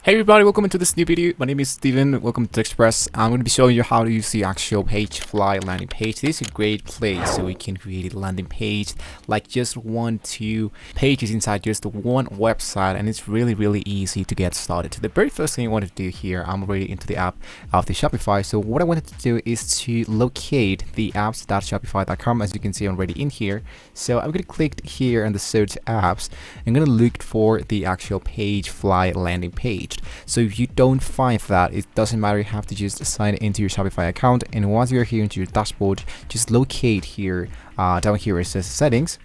Hey everybody, welcome into this new video. My name is Steven. Welcome to Express. I'm going to be showing you how to use the actual PageFly landing page. This is a great place so we can create a landing page like just 1-2 pages inside just one website, and it's really easy to get started. The very first thing I want to do here, I'm already into the app of the Shopify. So what I wanted to do is to locate the apps.shopify.com. As you can see, I'm already in here. So I'm going to click here on the search apps. I'm going to look for the actual PageFly landing page. So if you don't find that, it doesn't matter, you have to just sign into your Shopify account, and once you're here into your dashboard, just locate here down here where it says settings.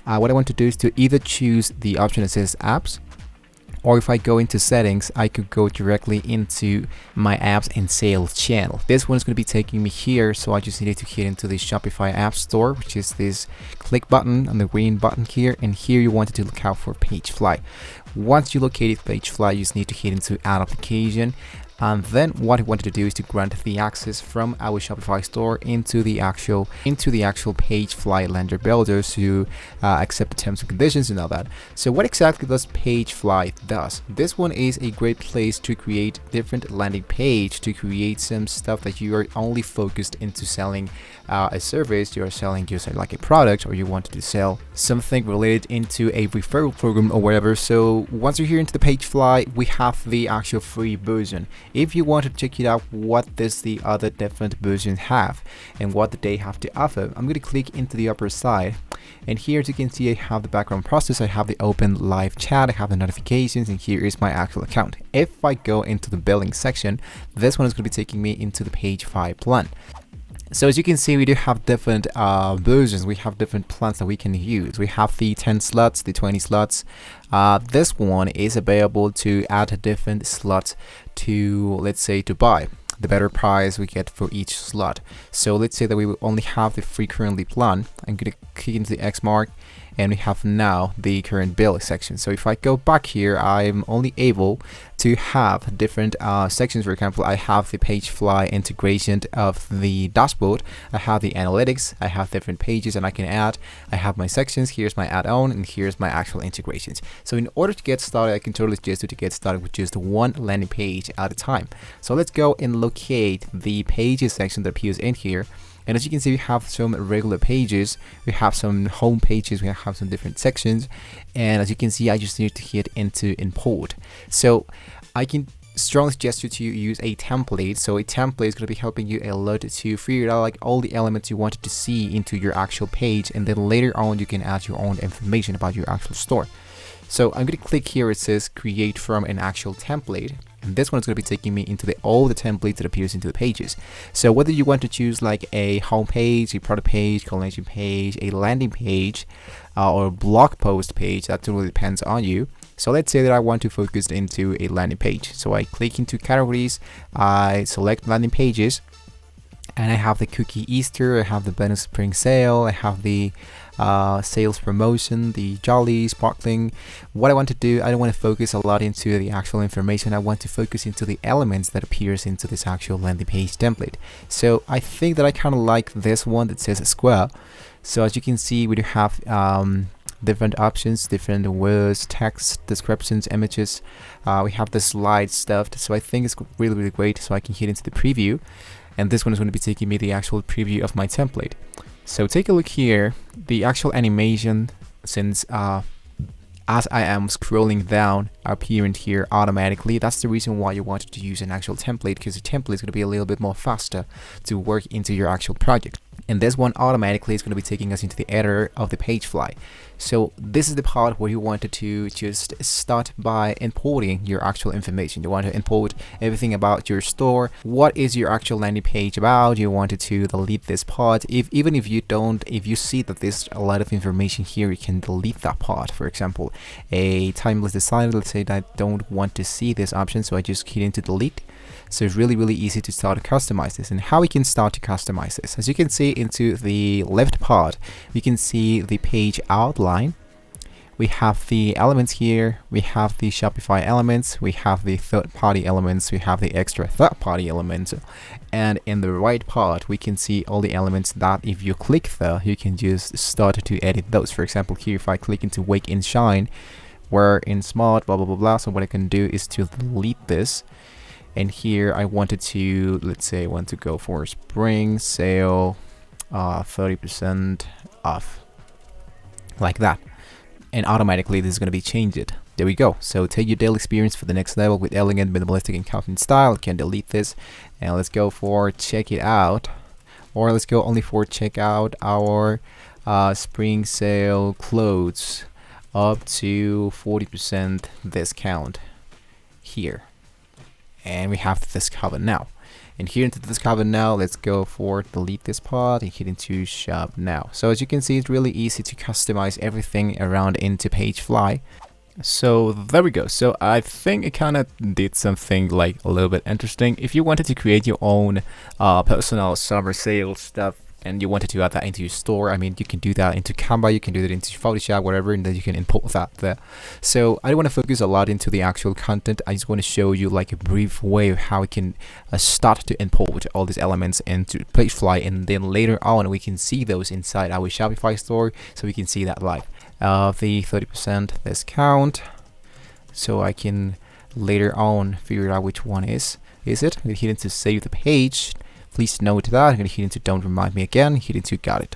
What I want to do is to either choose the option that says apps, or if I go into settings, I could go directly into my apps and sales channel. This one is going to be taking me here, so I just needed to hit into the Shopify app store, which is this click button and the green button here, and here you wanted to look out for PageFly. Once you located PageFly, you just need to hit into add application, and then what I wanted to do is to grant the access from our Shopify store into the actual PageFly lender builder to accept the terms and conditions and all that. So what exactly does PageFly does? This one is a great place to create different landing page, to create some stuff that you are only focused into selling a service, you are selling just like a product, or you wanted to sell something related into a referral program or whatever. So once you're here into the PageFly, we have the actual free version. If you want to check it out, what does the other different versions have and what they have to offer, I'm going to click into the upper side, and here as you can see, I have the background process, I have the open live chat, I have the notifications, and here is my actual account. If I go into the billing section, this one is going to be taking me into the PageFly plan. So as you can see, we do have different versions. We have different plans that we can use. We have the 10 slots, the 20 slots. This one is available to add different slots to, let's say, to buy. The better price we get for each slot. So let's say that we will only have the free currently plan. I'm going to click into the X mark, and we have now the current bill section. So if I go back here, I'm only able to have different sections. For example, I have the PageFly integration of the dashboard, I have the analytics, I have different pages and I can add, I have my sections, here's my add-on, and here's my actual integrations. So in order to get started, I can totally suggest you to get started with just one landing page at a time. So let's go and locate the pages section that appears in here. And as you can see, we have some regular pages, we have some home pages, we have some different sections, and as you can see, I just need to hit into import. So I can strongly suggest you to use a template. So a template is going to be helping you a lot to figure out like all the elements you wanted to see into your actual page, and then later on you can add your own information about your actual store. So I'm going to click here, it says create from an actual template, and this one is going to be taking me into all the templates that appears into the pages. So whether you want to choose like a home page, a product page, collection page, a landing page, or a blog post page, that totally depends on you. So let's say that I want to focus into a landing page. So I click into categories, I select landing pages, and I have the cookie Easter, I have the bonus spring sale, I have the sales promotion, the jolly sparkling. What I want to do, I don't want to focus a lot into the actual information, I want to focus into the elements that appears into this actual landing page template. So I think that I kind of like this one that says square. So as you can see, we do have different options, different words, text, descriptions, images. We have the slide stuff, so I think it's really great. So I can hit into the preview, and this one is going to be taking me the actual preview of my template. So take a look here, the actual animation, since as I am scrolling down, appearing here automatically. That's the reason why you wanted to use an actual template, because the template is going to be a little bit more faster to work into your actual project. And this one automatically is going to be taking us into the editor of the PageFly. So this is the part where you wanted to just start by importing your actual information. You want to import everything about your store. What is your actual landing page about? You wanted to delete this part. Even if you see that there's a lot of information here, you can delete that part. For example, a timeless design, let's say that I don't want to see this option, so I just hit into delete. So it's really easy to start to customize this. And how we can start to customize this, as you can see into the left part, we can see the page outline. We have the elements here, we have the Shopify elements, we have the third-party elements, we have the extra third-party elements, and in the right part we can see all the elements that if you click there, you can just start to edit those. For example, here if I click into Wake and Shine, were in smart, blah blah blah blah. So what I can do is to delete this, and here I wanted to, let's say I want to go for spring sale 30% off, like that, and automatically this is going to be changed. There we go. So take your daily experience for the next level with elegant, minimalistic, and confident style. You can delete this, and let's go for check it out, or let's go only for check out our spring sale clothes up to 40% discount here, and we have to discover now. And here into discover now, let's go for delete this part and hit into shop now. So as you can see, it's really easy to customize everything around into PageFly. So there we go. So I think it kind of did something like a little bit interesting. If you wanted to create your own personal summer sale stuff and you wanted to add that into your store, I mean, you can do that into Canva, you can do that into Photoshop, whatever, and then you can import that there. So I don't want to focus a lot into the actual content. I just want to show you like a brief way of how we can start to import all these elements into PageFly, and then later on we can see those inside our Shopify store, so we can see that live. The 30% discount, so I can later on figure out which one is it. I'm going to hit into save the page. Please note that I'm going to hit into don't remind me again, hit into got it.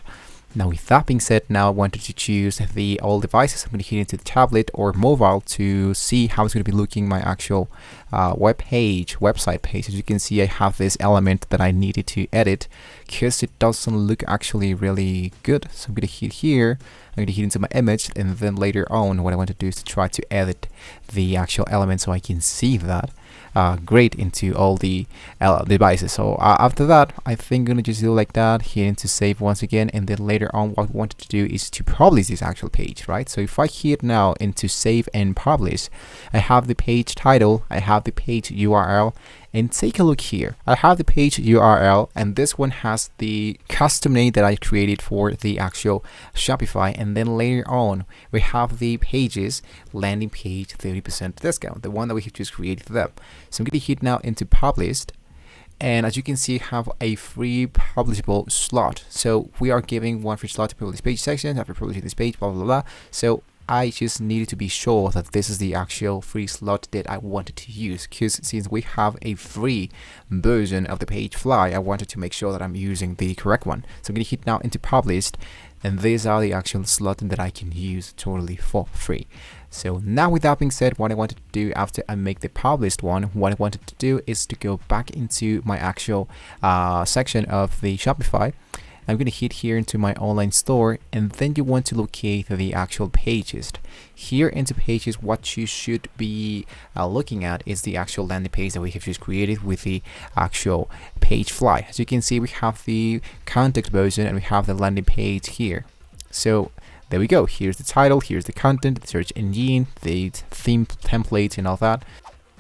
Now with that being said, now I wanted to choose the all devices. I'm going to hit into the tablet or mobile to see how it's going to be looking my actual website page. As you can see, I have this element that I needed to edit because it doesn't look actually really good. So I'm going to hit here, I'm going to hit into my image, and then later on what I want to do is to try to edit the actual element so I can see that great into all the devices. So after that, I think I'm gonna just do like that, hit into save once again, and then later on what we wanted to do is to publish this actual page, right? So if I hit now into save and publish, I have the page title, I have the page URL, and take a look here. I have the page URL, and this one has the custom name that I created for the actual Shopify, and then later on we have the pages landing page 30% discount, the one that we have just created there. So I'm going to hit now into published, and as you can see, have a free publishable slot. So we are giving one free slot to publish page section after publishing this page, blah blah blah. So I just needed to be sure that this is the actual free slot that I wanted to use, because since we have a free version of the PageFly, I wanted to make sure that I'm using the correct one. So I'm going to hit now into published, and these are the actual slots that I can use totally for free. So now with that being said, what I wanted to do after I make the published one, what I wanted to do is to go back into my actual section of the Shopify. I'm going to hit here into my online store, and then you want to locate the actual pages. Here into pages, what you should be looking at is the actual landing page that we have just created with the actual PageFly. As you can see, we have the contact version and we have the landing page here. So there we go. Here's the title, here's the content, the search engine, the theme template and all that.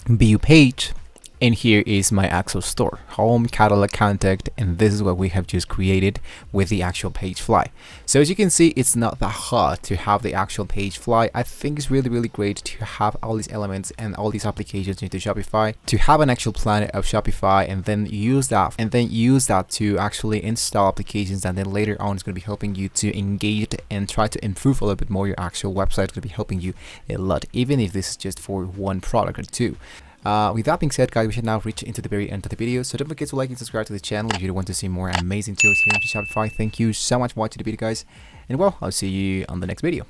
View page. And here is my actual store, home, catalog, contact, and this is what we have just created with the actual PageFly. So as you can see, it's not that hard to have the actual PageFly. I think it's really great to have all these elements and all these applications into Shopify, to have an actual planet of Shopify, and then use that to actually install applications, and then later on it's going to be helping you to engage and try to improve a little bit more your actual website. It's going to be helping you a lot, even if this is just for one product or two. With that being said, guys, we should now reach into the very end of the video. So don't forget to like and subscribe to the channel if you want to see more amazing tools here in Shopify. Thank you so much for watching the video, guys. And well, I'll see you on the next video.